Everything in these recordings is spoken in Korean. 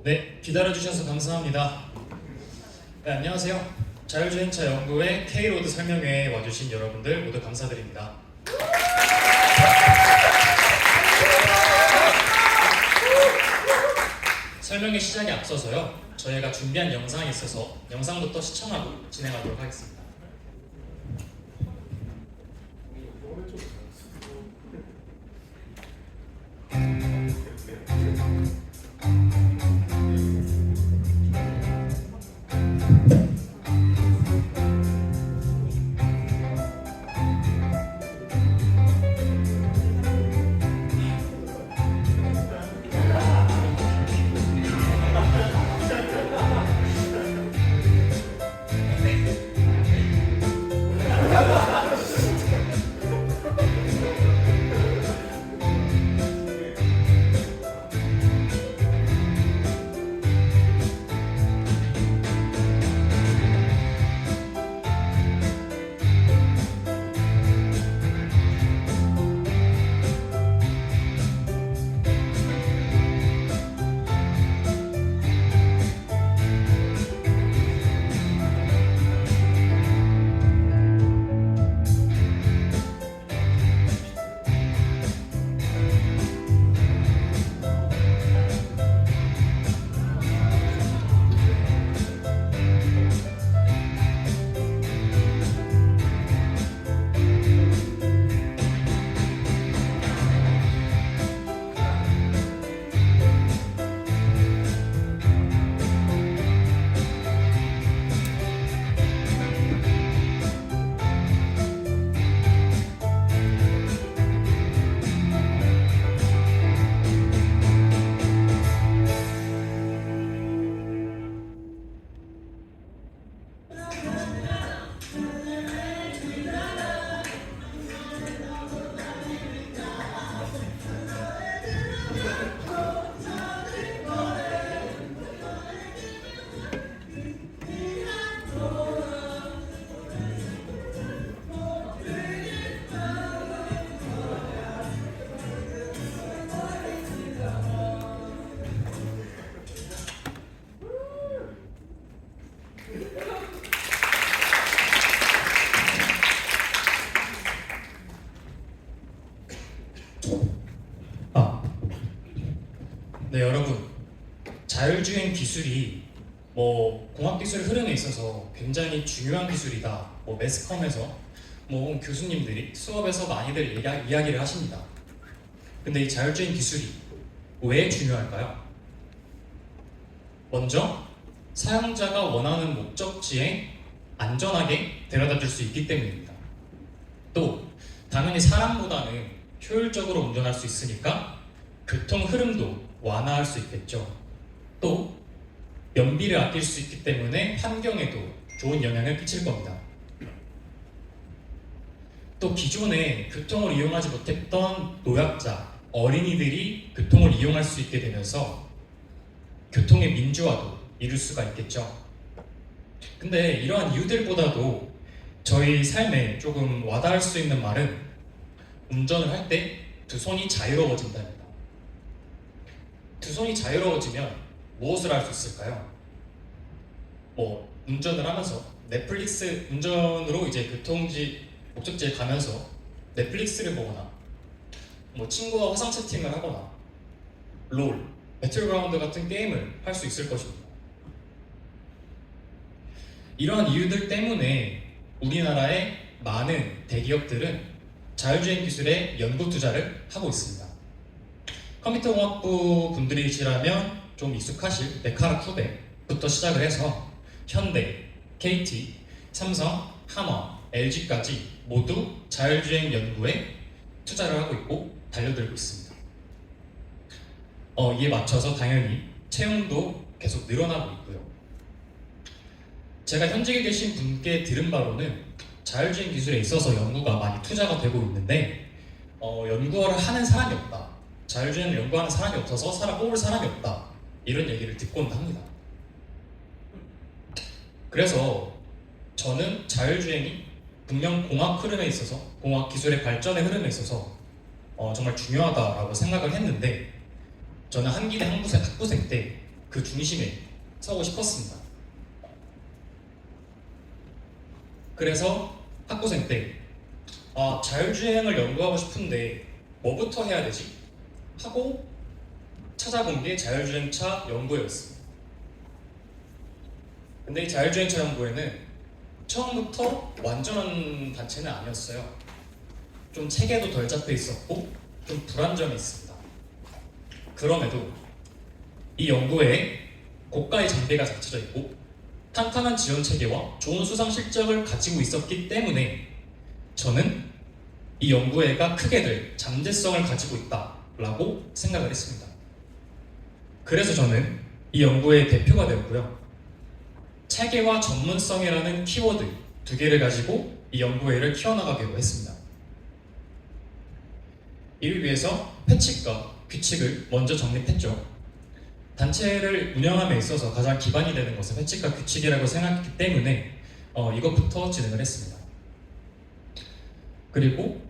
네, 기다려주셔서 감사합니다. 네, 안녕하세요. 자율주행차 연구회 K로드 설명회에 와주신 여러분들 모두 감사드립니다. 설명회 시작에 앞서서요, 저희가 준비한 영상이 있어서 영상부터 시청하고 진행하도록 하겠습니다. 네, 여러분, 자율주행 기술이 공학기술의 흐름에 있어서 굉장히 중요한 기술이다, 매스컴에서 교수님들이 수업에서 많이들 이야기를 하십니다. 근데 이 자율주행 기술이 왜 중요할까요? 먼저 사용자가 원하는 목적지에 안전하게 데려다 줄 수 있기 때문입니다. 또 당연히 사람보다는 효율적으로 운전할 수 있으니까 교통 흐름도 완화할 수 있겠죠. 또 연비를 아낄 수 있기 때문에 환경에도 좋은 영향을 끼칠 겁니다. 또 기존에 교통을 이용하지 못했던 노약자, 어린이들이 교통을 이용할 수 있게 되면서 교통의 민주화도 이룰 수가 있겠죠. 근데 이러한 이유들보다도 저희 삶에 조금 와닿을 수 있는 말은 운전을 할 때 두 손이 자유로워진다입니다. 두 손이 자유로워지면 무엇을 할 수 있을까요? 운전을 하면서 넷플릭스, 운전으로 이제 목적지에 가면서 넷플릭스를 보거나 친구와 화상 채팅을 하거나 롤, 배틀그라운드 같은 게임을 할 수 있을 것입니다. 이러한 이유들 때문에 우리나라의 많은 대기업들은 자율주행 기술에 연구 투자를 하고 있습니다. 컴퓨터공학부 분들이시라면 좀 익숙하실 네카라 쿠벡부터 시작을 해서 현대, KT, 삼성, 하머, LG까지 모두 자율주행 연구에 투자를 하고 있고 달려들고 있습니다. 이에 맞춰서 당연히 채용도 계속 늘어나고 있고요. 제가 현직에 계신 분께 들은 바로는 자율주행 기술에 있어서 연구가 많이 투자가 되고 있는데 연구를 하는 사람이 없다, 자율주행을 연구하는 사람이 없어서 뽑을 사람이 없다, 이런 얘기를 듣곤 합니다. 그래서 저는 자율주행이 분명 공학 흐름에 있어서, 공학 기술의 발전의 흐름에 있어서 정말 중요하다라고 생각을 했는데, 저는 한기대 학부생 때 그 중심에 서고 싶었습니다. 그래서 학부생 때 자율주행을 연구하고 싶은데 뭐부터 해야 되지? 하고 찾아본 게 자율주행차 연구회였습니다. 근데 이 자율주행차 연구회는 처음부터 완전한 단체는 아니었어요. 좀 체계도 덜 잡혀 있었고 좀 불안정이 있습니다. 그럼에도 이 연구회에 고가의 장비가 갖춰져 있고 탄탄한 지원 체계와 좋은 수상 실적을 가지고 있었기 때문에 저는 이 연구회가 크게 될 잠재성을 가지고 있다라고 생각을 했습니다. 그래서 저는 이 연구회의 대표가 되었고요. 체계와 전문성이라는 키워드 두 개를 가지고 이 연구회를 키워나가기로 했습니다. 이를 위해서 회칙과 규칙을 먼저 정립했죠. 단체를 운영함에 있어서 가장 기반이 되는 것은 회칙과 규칙이라고 생각했기 때문에 이것부터 진행을 했습니다. 그리고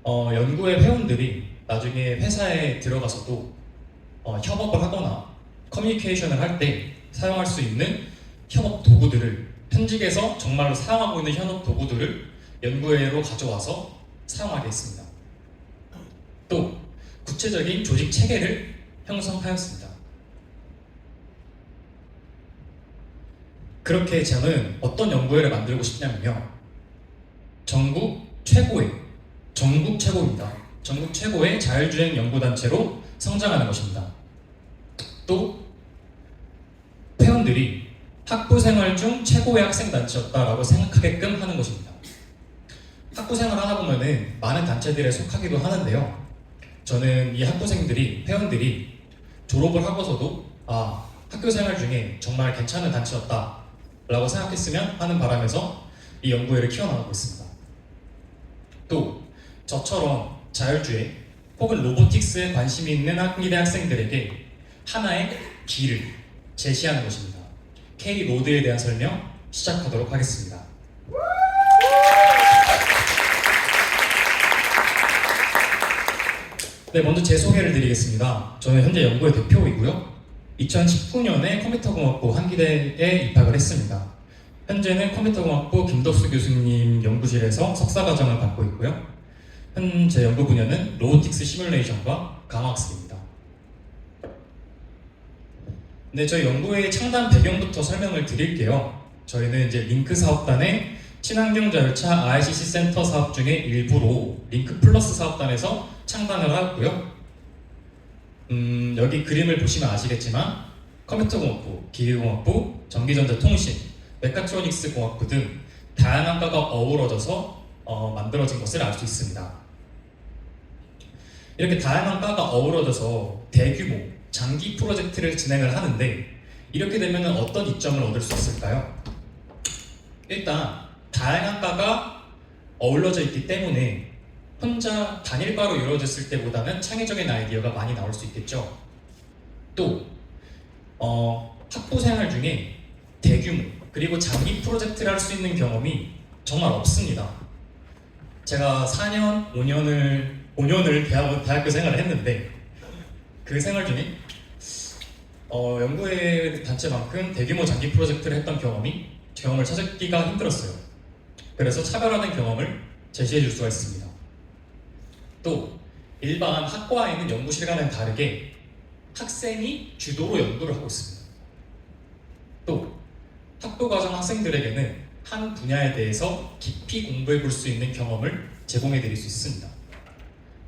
연구회 회원들이 나중에 회사에 들어가서도 협업을 하거나 커뮤니케이션을 할 때 사용할 수 있는 협업 도구들을 현직에서 정말로 사용하고 있는 협업 도구들을 연구회로 가져와서 사용하게 했습니다. 또 구체적인 조직 체계를 형성하였습니다. 그렇게 저는 어떤 연구회를 만들고 싶냐면요. 전국 최고입니다. 전국 최고의 자율주행 연구단체로 성장하는 것입니다. 또 회원들이 학부생활 중 최고의 학생단체였다라고 생각하게끔 하는 것입니다. 학부생활 하다 보면은 많은 단체들에 속하기도 하는데요. 저는 이 회원들이 졸업을 하고서도 학교생활 중에 정말 괜찮은 단체였다라고 생각했으면 하는 바람에서 이 연구회를 키워나가고 있습니다. 또 저처럼 자율주행 혹은 로보틱스에 관심이 있는 학기대 학생들에게 하나의 길을 제시하는 것입니다. K-로드에 대한 설명 시작하도록 하겠습니다. 네, 먼저 제 소개를 드리겠습니다. 저는 현재 연구회 대표이고요. 2019년에 컴퓨터공학부 한기대에 입학을 했습니다. 현재는 컴퓨터공학부 김덕수 교수님 연구실에서 석사과정을 받고 있고요. 현재 연구 분야는 로보틱스 시뮬레이션과 강화학습입니다. 네, 저희 연구회의 창단 배경부터 설명을 드릴게요. 저희는 이제 링크 사업단의 친환경 자율차 ICC 센터 사업 중의 일부로 링크 플러스 사업단에서 창단을 하였고요. 여기 그림을 보시면 아시겠지만 컴퓨터공학부, 기계공학부, 전기전자통신, 메카트로닉스 공학부 등 다양한 과가 어우러져서 만들어진 것을 알 수 있습니다. 이렇게 다양한 과가 어우러져서 대규모 장기 프로젝트를 진행을 하는데 이렇게 되면 어떤 이점을 얻을 수 있을까요? 일단 다양한 과가 어우러져 있기 때문에 혼자 단일과로 이루어졌을 때보다는 창의적인 아이디어가 많이 나올 수 있겠죠. 또 학부생활 중에 대규모 그리고 장기 프로젝트를 할 수 있는 경험이 정말 없습니다. 제가 4년, 5년을 대학교 생활을 했는데 그 생활 중에 연구회 단체만큼 대규모 장기 프로젝트를 했던 경험을 찾기가 힘들었어요. 그래서 차별화된 경험을 제시해 줄 수가 있습니다. 또 일반 학과에 있는 연구실과는 다르게 학생이 주도로 연구를 하고 있습니다. 또 학부과정 학생들에게는 한 분야에 대해서 깊이 공부해 볼 수 있는 경험을 제공해 드릴 수 있습니다.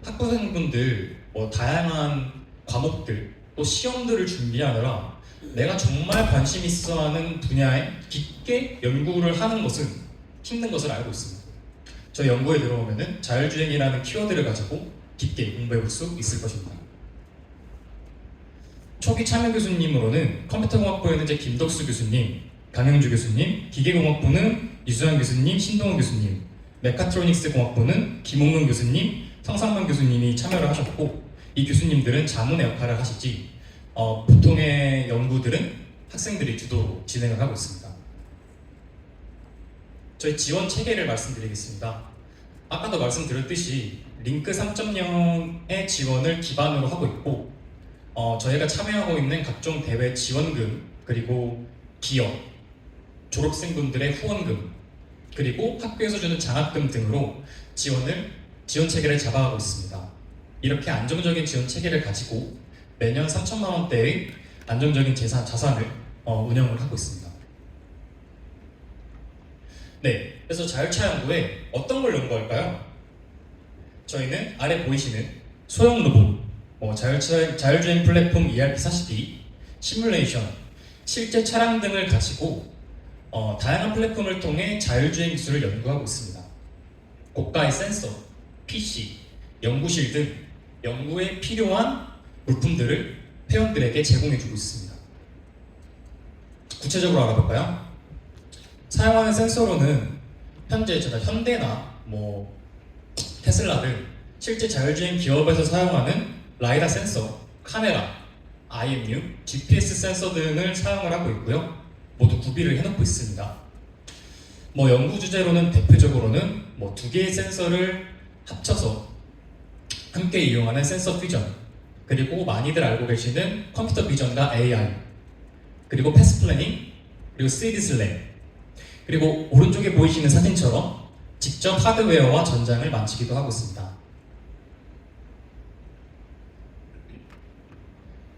학부생분들 다양한 과목들 또 시험들을 준비하느라 내가 정말 관심 있어 하는 분야에 깊게 연구를 하는 것은 힘든 것을 알고 있습니다. 저희 연구에 들어오면은 자율주행이라는 키워드를 가지고 깊게 공부해 볼 수 있을 것입니다. 초기 참여 교수님으로는 컴퓨터공학부에는 이제 김덕수 교수님, 강영주 교수님, 기계공학부는 유수환 교수님, 신동훈 교수님, 메카트로닉스 공학부는 김홍근 교수님, 성상만 교수님이 참여를 하셨고 이 교수님들은 자문의 역할을 하시지 보통의 연구들은 학생들이 주도로 진행을 하고 있습니다. 저희 지원 체계를 말씀드리겠습니다. 아까도 말씀드렸듯이 링크 3.0의 지원을 기반으로 하고 있고 저희가 참여하고 있는 각종 대회 지원금, 그리고 기업, 졸업생분들의 후원금, 그리고 학교에서 주는 장학금 등으로 지원 체계를 잡아가고 있습니다. 이렇게 안정적인 지원 체계를 가지고 매년 3천만 원대의 안정적인 자산을 운영을 하고 있습니다. 네, 그래서 자율차 연구에 어떤 걸 연구할까요? 저희는 아래 보이시는 소형 로봇, 자율주행 플랫폼 ERP40D, 시뮬레이션, 실제 차량 등을 가지고 다양한 플랫폼을 통해 자율주행 기술을 연구하고 있습니다. 고가의 센서, PC, 연구실 등 연구에 필요한 물품들을 회원들에게 제공해주고 있습니다. 구체적으로 알아볼까요? 사용하는 센서로는 현재 제가 현대나 테슬라 등 실제 자율주행 기업에서 사용하는 라이다 센서, 카메라, IMU, GPS 센서 등을 사용을 하고 있고요. 모두 구비를 해놓고 있습니다. 연구 주제로는 대표적으로는 두 개의 센서를 합쳐서 함께 이용하는 센서 퓨전, 그리고 많이들 알고 계시는 컴퓨터 비전과 AI, 그리고 패스 플래닝, 그리고 3D 슬랩, 그리고 오른쪽에 보이시는 사진처럼 직접 하드웨어와 전장을 만지기도 하고 있습니다.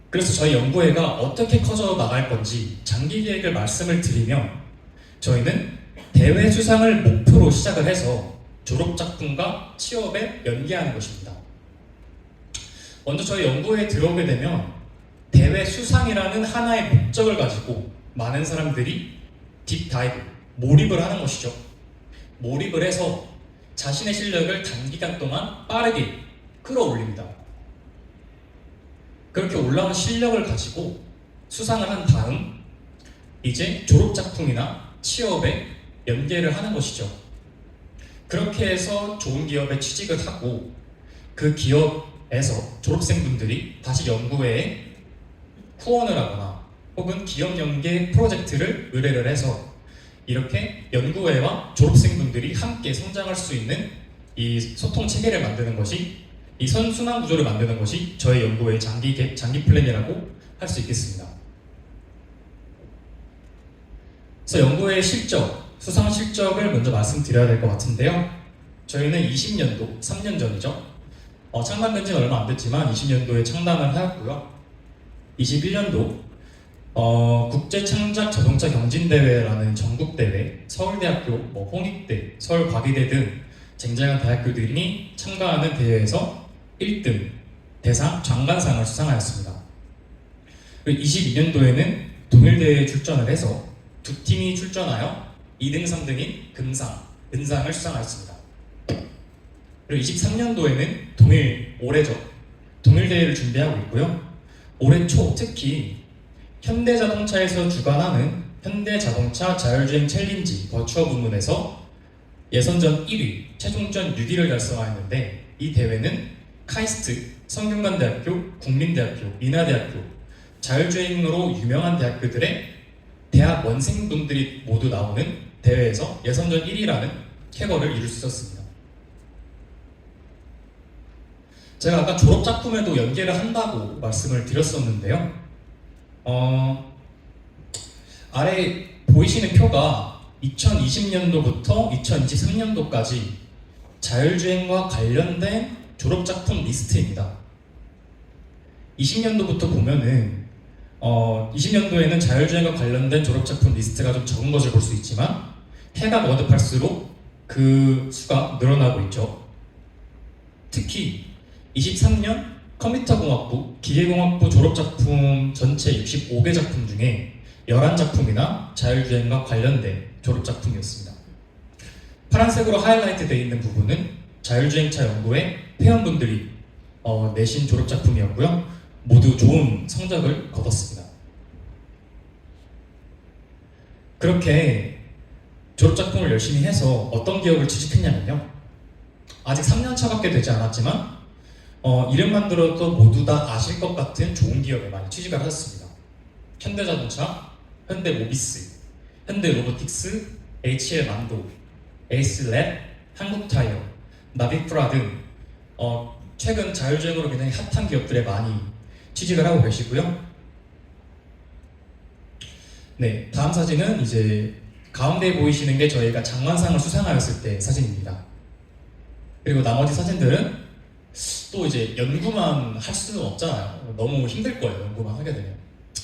그래서 저희 연구회가 어떻게 커져 나갈 건지 장기 계획을 말씀을 드리면, 저희는 대회 수상을 목표로 시작을 해서 졸업작품과 취업에 연계하는 것입니다. 먼저 저희 연구회에 들어오게 되면 대회 수상이라는 하나의 목적을 가지고 많은 사람들이 딥다이브, 몰입을 하는 것이죠. 몰입을 해서 자신의 실력을 단기간 동안 빠르게 끌어올립니다. 그렇게 올라온 실력을 가지고 수상을 한 다음 이제 졸업작품이나 취업에 연계를 하는 것이죠. 그렇게 해서 좋은 기업에 취직을 하고 그 기업에서 졸업생분들이 다시 연구회에 후원을 하거나 혹은 기업 연계 프로젝트를 의뢰를 해서 이렇게 연구회와 졸업생분들이 함께 성장할 수 있는 이 소통 체계를 만드는 것이, 이 선순환 구조를 만드는 것이 저희 연구회의 장기 플랜이라고 할 수 있겠습니다. 그래서 연구회의 실적, 수상 실적을 먼저 말씀드려야 될 것 같은데요. 저희는 20년도, 3년 전이죠. 창단된 지는 얼마 안 됐지만 20년도에 창단을 하였고요. 21년도 국제창작 자동차 경진대회라는 전국대회, 서울대학교, 홍익대, 서울과기대 등 쟁쟁한 대학교들이 참가하는 대회에서 1등 대상 장관상을 수상하였습니다. 그리고 22년도에는 동일대회에 출전을 해서 두 팀이 출전하여 2등, 3등인 금상, 은상을 수상하였습니다. 그리고 23년도에는 올해죠. 동일대회를 준비하고 있고요. 올해 초 특히 현대자동차에서 주관하는 현대자동차 자율주행 챌린지 버추어 부문에서 예선전 1위, 최종전 6위를 달성하였는데, 이 대회는 카이스트, 성균관대학교, 국민대학교, 인하대학교, 자율주행으로 유명한 대학교들의 대학 원생분들이 모두 나오는 대회에서 예선전 1위라는 쾌거를 이룰 수 있었습니다. 제가 아까 졸업작품에도 연계를 한다고 말씀을 드렸었는데요. 아래 보이시는 표가 2020년도부터 2023년도까지 자율주행과 관련된 졸업작품 리스트입니다. 20년도부터 보면은 20년도에는 자율주행과 관련된 졸업작품 리스트가 좀 적은 것을 볼 수 있지만 해가 거듭할수록 그 수가 늘어나고 있죠. 특히 23년 컴퓨터공학부, 기계공학부 졸업작품 전체 65개 작품 중에 11작품이나 자율주행과 관련된 졸업작품이었습니다. 파란색으로 하이라이트 되어 있는 부분은 자율주행차 연구회 회원분들이 내신 졸업작품이었고요. 모두 좋은 성적을 거뒀습니다. 그렇게 졸업작품을 열심히 해서 어떤 기업을 취직했냐면요. 아직 3년차밖에 되지 않았지만 이름만 들어도 모두 다 아실 것 같은 좋은 기업에 많이 취직을 하셨습니다. 현대자동차, 현대모비스, 현대로보틱스, HL만도, 에이스랩, 한국타이어, 나비프라 등 최근 자율주행으로 굉장히 핫한 기업들에 많이 취직을 하고 계시고요. 네, 다음 사진은 이제 가운데 보이시는 게 저희가 장관상을 수상하였을 때 사진입니다. 그리고 나머지 사진들은 또 이제 연구만 할 수는 없잖아요. 너무 힘들 거예요, 연구만 하게 되면.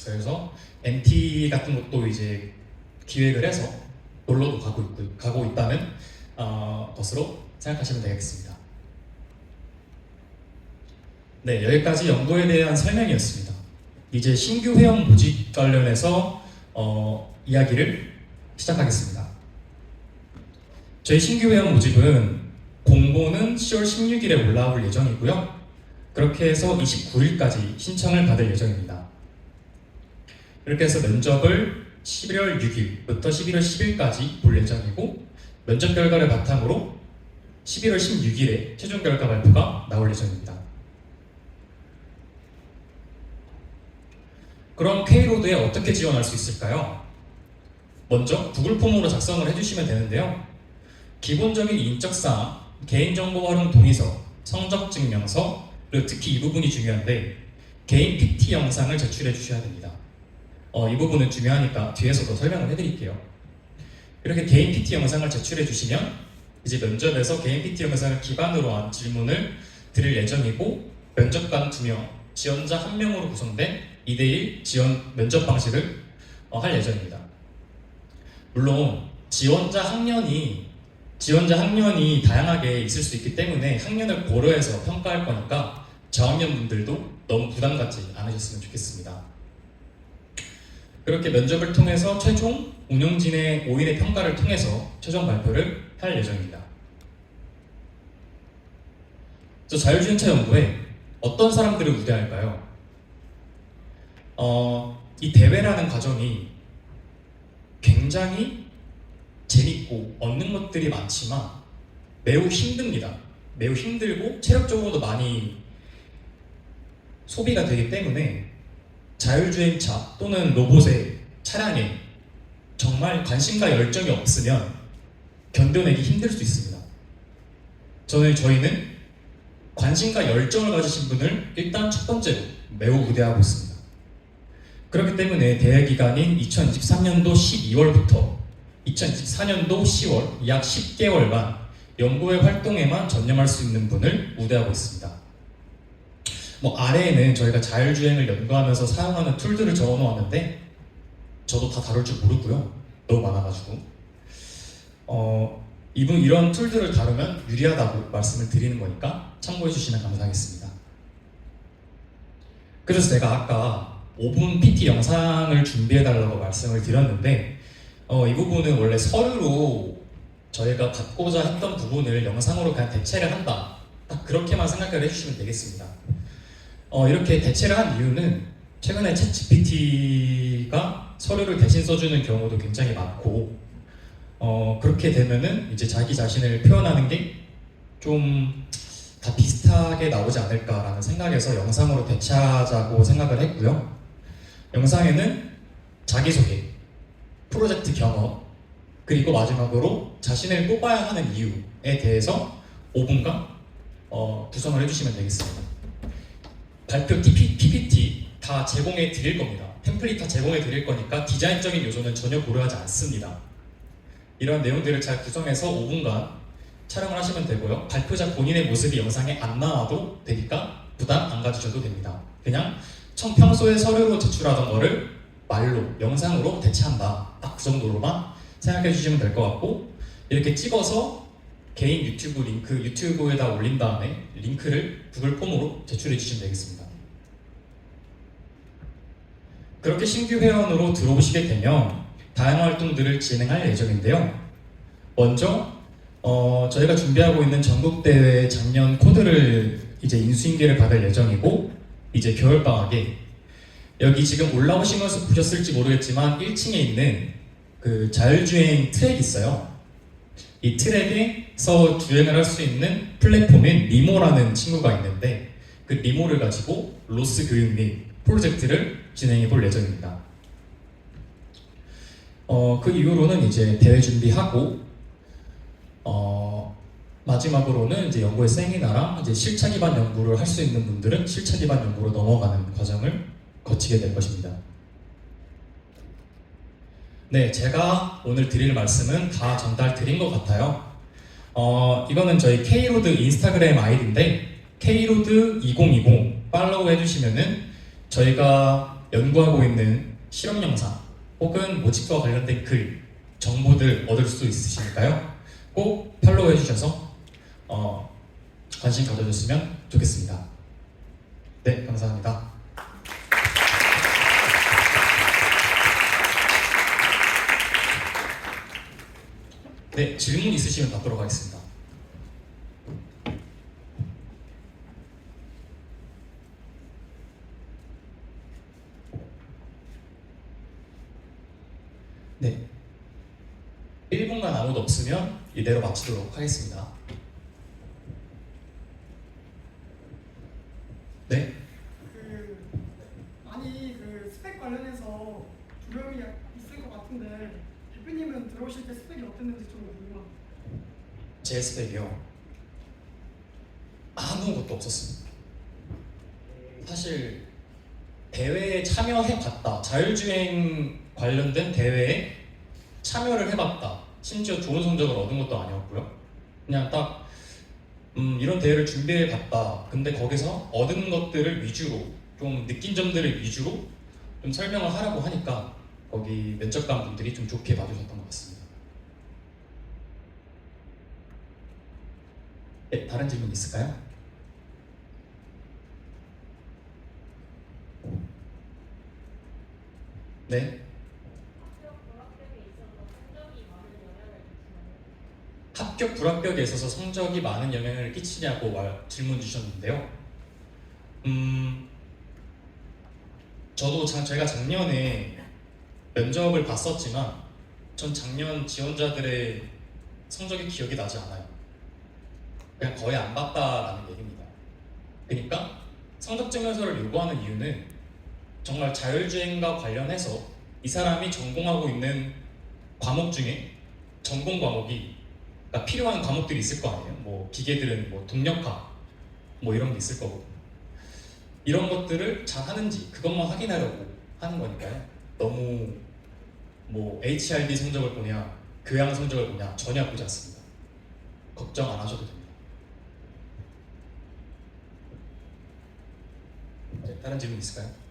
그래서 MT 같은 것도 이제 기획을 해서 놀러도 가고 있다는 것으로 생각하시면 되겠습니다. 네, 여기까지 연구에 대한 설명이었습니다. 이제 신규 회원 모집 관련해서 이야기를 시작하겠습니다. 저희 신규 회원 모집은 공고는 10월 16일에 올라올 예정이고요. 그렇게 해서 29일까지 신청을 받을 예정입니다. 이렇게 해서 면접을 11월 6일부터 11월 10일까지 볼 예정이고, 면접 결과를 바탕으로 11월 16일에 최종 결과 발표가 나올 예정입니다. 그럼 K로드에 어떻게 지원할 수 있을까요? 먼저 구글 폼으로 작성을 해주시면 되는데요. 기본적인 인적사항, 개인정보 활용 동의서, 성적 증명서, 그리고 특히 이 부분이 중요한데 개인 PT 영상을 제출해 주셔야 됩니다. 이 부분은 중요하니까 뒤에서 더 설명을 해드릴게요. 이렇게 개인 PT 영상을 제출해 주시면 이제 면접에서 개인 PT 영상을 기반으로 한 질문을 드릴 예정이고, 면접관 2명, 지원자 1명으로 구성된 2대1 지원 면접 방식을 할 예정입니다. 물론 지원자 학년이 다양하게 있을 수 있기 때문에 학년을 고려해서 평가할 거니까 저학년분들도 너무 부담 갖지 않으셨으면 좋겠습니다. 그렇게 면접을 통해서 최종 운영진의 5인의 평가를 통해서 최종 발표를 할 예정입니다. 저 자율주행차 연구에 어떤 사람들을 우대할까요? 이 대회라는 과정이 굉장히 재밌고 얻는 것들이 많지만 매우 힘듭니다. 매우 힘들고 체력적으로도 많이 소비가 되기 때문에 자율주행차 또는 로봇의 차량에 정말 관심과 열정이 없으면 견뎌내기 힘들 수 있습니다. 저희는 관심과 열정을 가지신 분을 일단 첫 번째로 매우 우대하고 있습니다. 그렇기 때문에 대회 기간인 2023년도 12월부터 2024년도 10월 약 10개월간 연구의 활동에만 전념할 수 있는 분을 우대하고 있습니다. 아래에는 저희가 자율주행을 연구하면서 사용하는 툴들을 적어 놓았는데 저도 다 다룰 줄 모르고요. 너무 많아가지고 이런 툴들을 다루면 유리하다고 말씀을 드리는 거니까 참고해 주시면 감사하겠습니다. 그래서 제가 아까 5분 PT 영상을 준비해 달라고 말씀을 드렸는데 이 부분은 원래 서류로 저희가 받고자 했던 부분을 영상으로 그냥 대체를 한다, 딱 그렇게만 생각을 해주시면 되겠습니다. 이렇게 대체를 한 이유는 최근에 챗GPT가 서류를 대신 써주는 경우도 굉장히 많고 그렇게 되면은 이제 자기 자신을 표현하는 게 좀 다 비슷하게 나오지 않을까라는 생각에서 영상으로 대체하자고 생각을 했고요. 영상에는 자기소개, 프로젝트 경험, 그리고 마지막으로 자신을 뽑아야 하는 이유에 대해서 5분간 구성을 해주시면 되겠습니다. 발표 PPT 다 제공해 드릴 겁니다. 템플릿 다 제공해 드릴 거니까 디자인적인 요소는 전혀 고려하지 않습니다. 이런 내용들을 잘 구성해서 5분간 촬영을 하시면 되고요. 발표자 본인의 모습이 영상에 안 나와도 되니까 부담 안 가지셔도 됩니다. 그냥 평소에 서류로 제출하던 거를 말로, 영상으로 대체한다, 딱 그 정도로만 생각해 주시면 될 것 같고, 이렇게 찍어서 개인 유튜브 링크, 유튜브에다 올린 다음에 링크를 구글 폼으로 제출해 주시면 되겠습니다. 그렇게 신규 회원으로 들어오시게 되면 다양한 활동들을 진행할 예정인데요. 먼저 저희가 준비하고 있는 전국대회 작년 코드를 이제 인수인계를 받을 예정이고, 이제 겨울방학에 여기 지금 올라오시면서 보셨을지 모르겠지만 1층에 있는 그 자율주행 트랙이 있어요. 이 트랙에서 주행을 할 수 있는 플랫폼인 리모라는 친구가 있는데 그 리모를 가지고 로스 교육 및 프로젝트를 진행해 볼 예정입니다. 그 이후로는 이제 대회 준비하고 마지막으로는 이제 연구의 세미나랑 이제 실차 기반 연구를 할 수 있는 분들은 실차 기반 연구로 넘어가는 과정을 거치게 될 것입니다. 네, 제가 오늘 드릴 말씀은 다 전달 드린 것 같아요. 이거는 저희 K로드 인스타그램 아이디인데 K로드 2020 팔로우 해주시면은 저희가 연구하고 있는 실험 영상 혹은 모집과 관련된 글 정보들 얻을 수 있으시니까요. 꼭 팔로우 해주셔서 관심 가져줬으면 좋겠습니다. 네, 감사합니다. 네, 질문 있으시면 받도록 하겠습니다. 네, 1분간 아무도 없으면 이대로 마치도록 하겠습니다. 네, 많이 스펙 관련해서 두려움이 있을 것 같은데 대표님은 들어오실 때 스펙이 어땠는지 좀 궁금합니다. 제 스펙이요. 아무것도 없었습니다. 사실 대회에 참여해봤다. 자율주행 관련된 대회에 참여를 해봤다. 심지어 좋은 성적을 얻은 것도 아니었고요. 그냥 딱 이런 대회를 준비해봤다. 근데 거기서 얻은 것들을 위주로 좀 느낀 점들을 위주로 좀 설명을 하라고 하니까 거기 면접관 분들이 좀 좋게 봐주셨던 것 같습니다. 네, 다른 질문 있을까요? 네. 합격 불합격에 있어서 성적이 많은 영향을 끼치냐고 질문 주셨는데요. 저도 제가 작년에 면접을 봤었지만 전 작년 지원자들의 성적이 기억이 나지 않아요. 그냥 거의 안 봤다라는 얘기입니다. 그러니까 성적 증명서를 요구하는 이유는 정말 자율주행과 관련해서 이 사람이 전공하고 있는 과목 중에 전공 과목이 그러니까 필요한 과목들이 있을 거 아니에요. 뭐 기계들은 뭐 동력화 뭐 이런 게 있을 거고 이런 것들을 잘 하는지 그것만 확인하려고 하는 거니까요. 너무 뭐 HRD 성적을 보냐 교양 성적을 보냐 전혀 보지 않습니다. 걱정 안 하셔도 됩니다. 네, 다른 질문 있을까요?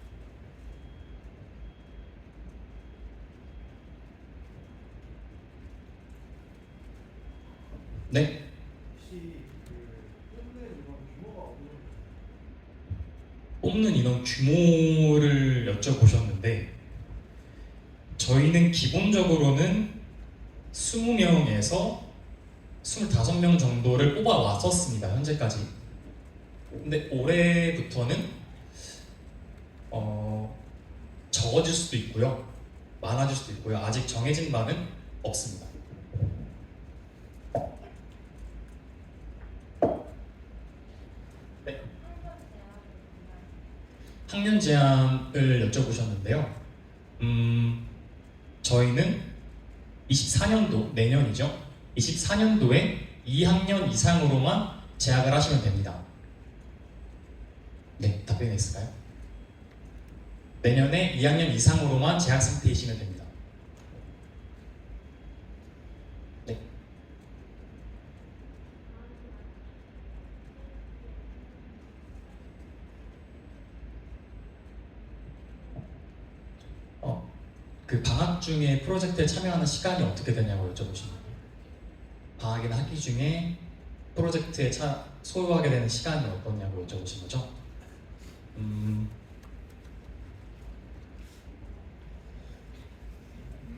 네. 혹시 뽑는 인원 규모를 여쭤보셨는데 저희는 기본적으로는 20명에서 25명 정도를 뽑아왔었습니다. 현재까지. 근데 올해부터는 적어질 수도 있고요. 많아질 수도 있고요. 아직 정해진 바는 없습니다. 네. 학년 제한을 여쭤보셨는데요. 저희는 24년도, 내년이죠. 24년도에 2학년 이상으로만 재학을 하시면 됩니다. 네, 답변이 있을까요? 내년에 2학년 이상으로만 재학 상태이시면 됩니다. 네. 그 방학 중에 프로젝트에 참여하는 시간이 어떻게 되냐고 여쭤보시는 거예요. 방학이나 학기 중에 프로젝트에 소요하게 되는 시간이 어떠냐고 여쭤보신 거죠.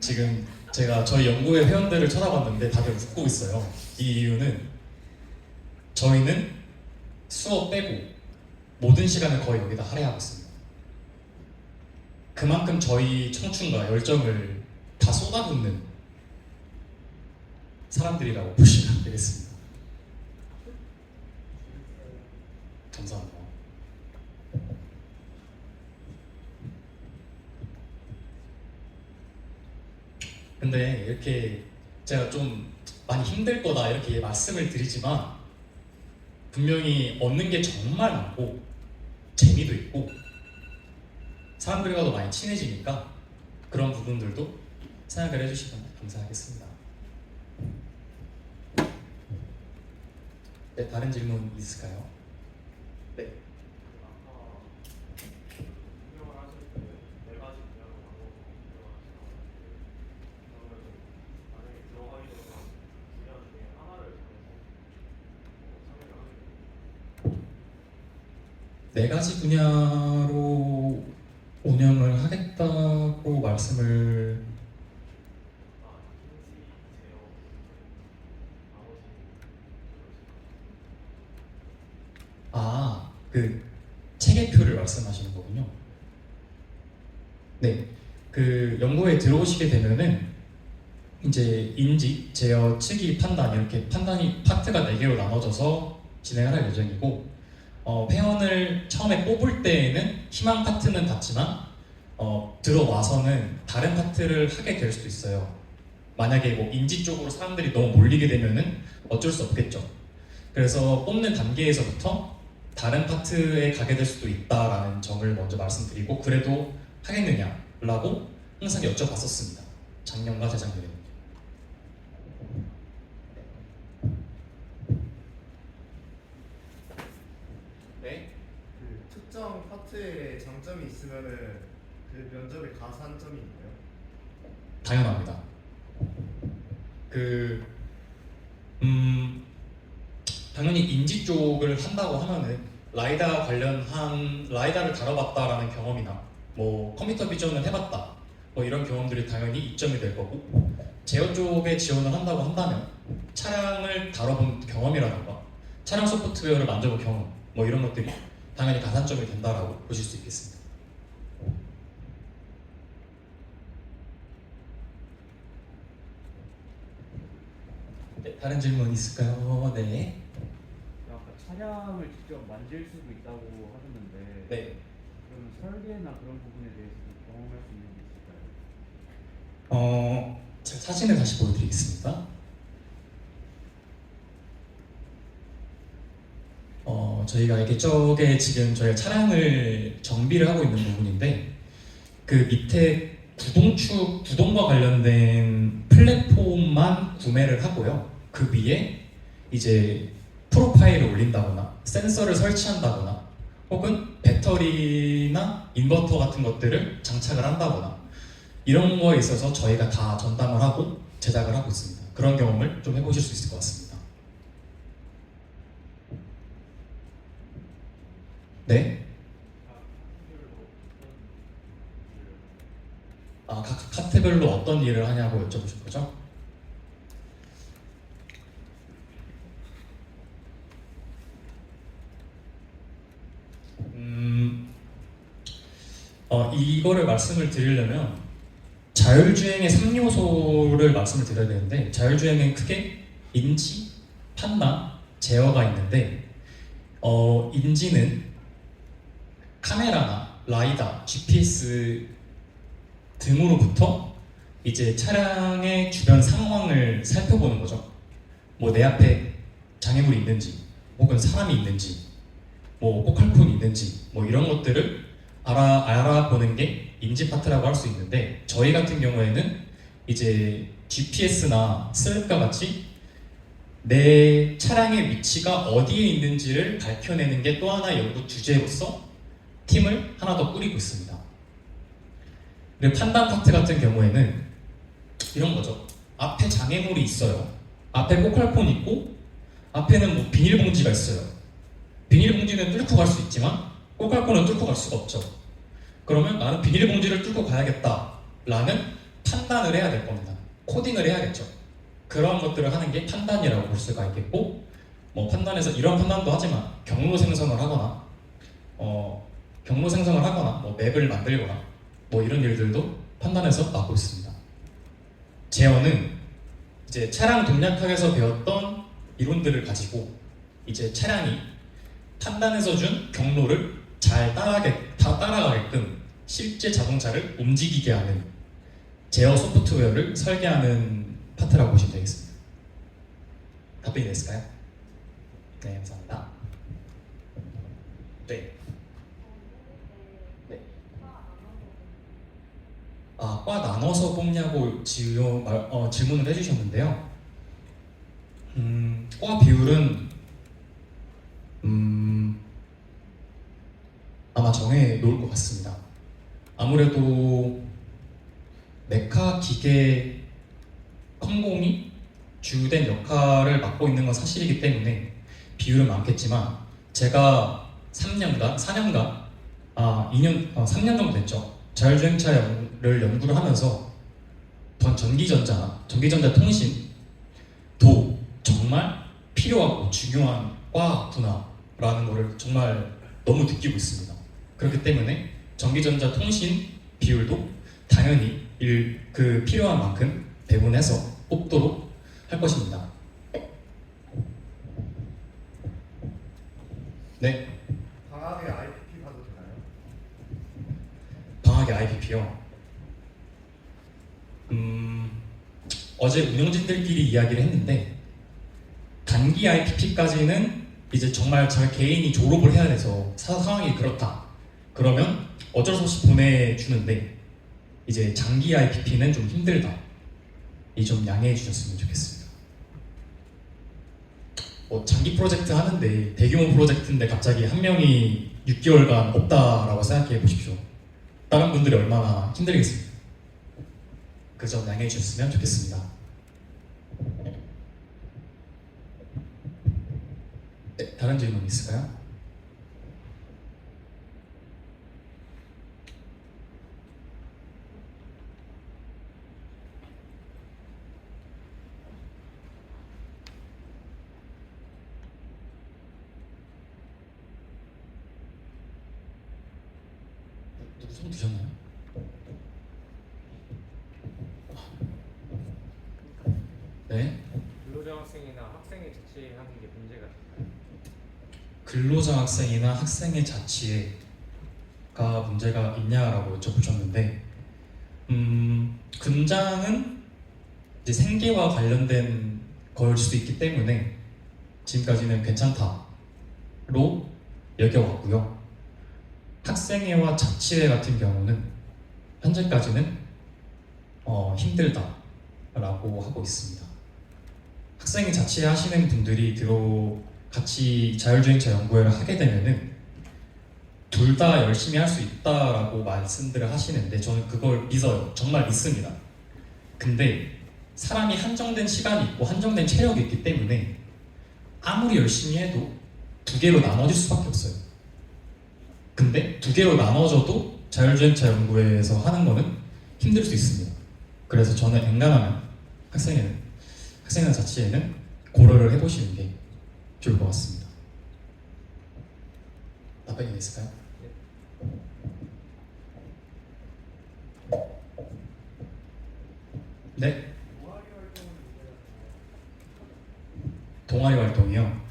지금 제가 저희 연구회 회원들을 쳐다봤는데 다들 웃고 있어요. 이 이유는 저희는 수업 빼고 모든 시간을 거의 여기다 할애하고 있습니다. 그만큼 저희 청춘과 열정을 다 쏟아붓는 사람들이라고 보시면 되겠습니다. 감사합니다. 근데 이렇게 제가 좀 많이 힘들 거다 이렇게 말씀을 드리지만 분명히 얻는 게 정말 많고 재미도 있고 사람들과도 많이 친해지니까 그런 부분들도 생각을 해주시면 감사하겠습니다. 네, 다른 질문 있을까요? 네. 아까 설명을 하실 때 네 가지 분야로 나눠서 설명하시나요? 그러면 만약에 들어가기 전에 분야 중에 하나를 정해서 참여를 하게 되면 네 가지 분야로 운영을 하겠다고 말씀을 아까 인지, 제어, 나머지 그 체계표를 말씀하시는 거군요. 네, 그 연구에 들어오시게 되면은 이제 인지, 제어, 측이, 판단 이렇게 판단이 파트가 4개로 나눠져서 진행을 할 예정이고 회원을 처음에 뽑을 때에는 희망 파트는 받지만 들어와서는 다른 파트를 하게 될 수도 있어요. 만약에 뭐 인지 쪽으로 사람들이 너무 몰리게 되면은 어쩔 수 없겠죠. 그래서 뽑는 단계에서부터 다른 파트에 가게 될 수도 있다라는 점을 먼저 말씀드리고 그래도 하겠느냐라고 항상 여쭤봤었습니다. 작년과 재작년에. 네. 그 특정 파트에 장점이 있으면은 그 면접에 가산점이 있나요? 당연합니다. 당연히 인지 쪽을 한다고 하면은 라이다 관련한 라이다를 다뤄봤다라는 경험이나 뭐 컴퓨터 비전을 해봤다 뭐 이런 경험들이 당연히 이점이 될 거고 제어 쪽에 지원을 한다고 한다면 차량을 다뤄본 경험이라던가 차량 소프트웨어를 만져본 경험 뭐 이런 것들이 당연히 가산점이 된다라고 보실 수 있겠습니다. 네, 다른 질문 있을까요? 네. 아까 차량을 직접 만질 수도 있다고 하셨는데 네. 그러면 설계나 그런 부분에 대해서도 경험할 수 있는 게 있을까요? 제가 사진을 다시 보여드리겠습니다. 저희가 이쪽에 지금 저희가 차량을 정비를 하고 있는 부분인데 그 밑에 구동과 관련된 플랫폼만 구매를 하고요. 그 위에 이제 프로파일을 올린다거나 센서를 설치한다거나 혹은 배터리나 인버터 같은 것들을 장착을 한다거나 이런 거에 있어서 저희가 다 전담을 하고 제작을 하고 있습니다. 그런 경험을 좀 해보실 수 있을 것 같습니다. 네? 각 카테별로 어떤 일을 하냐고 여쭤보실 거죠? 이거를 말씀을 드리려면 자율주행의 3요소를 말씀을 드려야 되는데 자율주행은 크게 인지, 판단, 제어가 있는데 인지는 카메라나 라이다, GPS 등으로부터 이제 차량의 주변 상황을 살펴보는 거죠. 뭐 내 앞에 장애물이 있는지, 혹은 사람이 있는지, 뭐 꼬칼폰이 있는지, 뭐 이런 것들을 알아보는 게 인지 파트라고 할 수 있는데 저희 같은 경우에는 이제 GPS나 슬랩과 같이 내 차량의 위치가 어디에 있는지를 밝혀내는 게 또 하나의 연구 주제로서 팀을 하나 더 꾸리고 있습니다. 그리고 판단 파트 같은 경우에는 이런 거죠. 앞에 장애물이 있어요. 앞에 꼬칼폰 있고 앞에는 뭐 비닐봉지가 있어요. 비닐봉지는 뚫고 갈 수 있지만 꼬칼폰은 뚫고 갈 수가 없죠. 그러면 나는 비닐봉지를 뚫고 가야겠다라는 판단을 해야 될 겁니다. 코딩을 해야겠죠. 그런 것들을 하는 게 판단이라고 볼 수가 있겠고 뭐 판단에서 이런 판단도 하지만 경로 생성을 하거나 뭐 맵을 만들거나 뭐 이런 일들도 판단에서 맡고 있습니다. 제어는 이제 차량 동력학에서 배웠던 이론들을 가지고 이제 차량이 판단에서 준 경로를 잘 따라가게끔 실제 자동차를 움직이게 하는 제어 소프트웨어를 설계하는 파트라고 보시면 되겠습니다. 답변이 됐을까요? 네, 감사합니다. 네. 네. 과 나눠서 뽑냐고 질문을 해주셨는데요. 과 비율은 아마 정해 놓을 것 같습니다. 아무래도 메카 기계 컴공이 주된 역할을 맡고 있는 건 사실이기 때문에 비율은 많겠지만 제가 3년간 3년 정도 됐죠. 자율주행차를 연구를 하면서 전기전자 통신도 정말 필요하고 중요한 과구나라는 거를 정말 너무 느끼고 있습니다. 그렇기 때문에 전기전자 통신 비율도 당연히 그 필요한 만큼 배분해서 뽑도록 할 것입니다. 네, 방학에 IPP 가도 되나요? 방학의 IPP요. 어제 운영진들끼리 이야기를 했는데 단기 IPP까지는 이제 정말 저 개인이 졸업을 해야 돼서 상황이 그렇다. 그러면 어쩔 수 없이 보내주는데 이제 장기 IPP는 좀 힘들다. 이 좀 양해해 주셨으면 좋겠습니다. 장기 프로젝트 하는데 대규모 프로젝트인데 갑자기 한 명이 6개월간 없다라고 생각해 보십시오. 다른 분들이 얼마나 힘들겠습니까? 그 점 양해해 주셨으면 좋겠습니다. 네, 다른 질문 있을까요? 누구 손 드셨나요? 네. 근로자 학생이나 학생의 자치하는 게 문제가 될까요? 근로자 학생이나 학생의 자치가 문제가 있냐라고 여쭤보셨는데 근장은 이제 생계와 관련된 걸 수도 있기 때문에 지금까지는 괜찮다로 여겨왔고요. 학생회와 자치회 같은 경우는 현재까지는 힘들다라고 하고 있습니다. 학생회 자치회 하시는 분들이 같이 자율주행차 연구회를 하게 되면은 둘 다 열심히 할 수 있다라고 말씀들을 하시는데 저는 그걸 믿어요. 정말 믿습니다. 근데 사람이 한정된 시간이 있고 한정된 체력이 있기 때문에 아무리 열심히 해도 두 개로 나눠질 수밖에 없어요. 근데 두 개로 나눠져도 자율주행차 연구회에서 하는 거는 힘들 수 있습니다. 그래서 저는 엔간하면 학생회 자치회는 고려를 해보시는 게 좋을 것 같습니다. 답변이 있을까요? 네. 동아리 활동이요.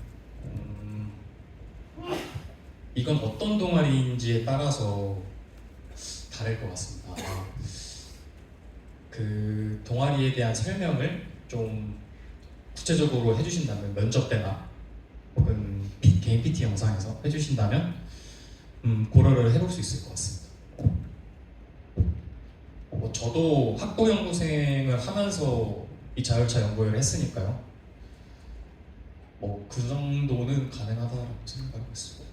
이건 어떤 동아리인지에 따라서 다를 것 같습니다. 그 동아리에 대한 설명을 좀 구체적으로 해주신다면 면접 때나 혹은 개인 PT 영상에서 해주신다면 고려를 해볼 수 있을 것 같습니다. 저도 학부 연구생을 하면서 이 자율차 연구회를 했으니까요. 그 정도는 가능하다고 생각하고 있습니다.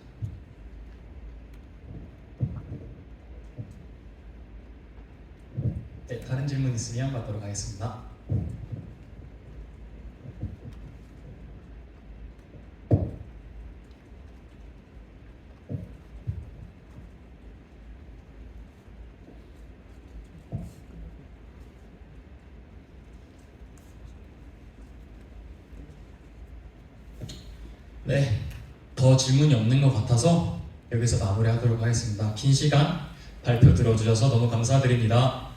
네, 다른 질문 있으면 받도록 하겠습니다. 네, 더 질문이 없는 것 같아서 여기서 마무리하도록 하겠습니다. 긴 시간 발표 들어주셔서 너무 감사드립니다.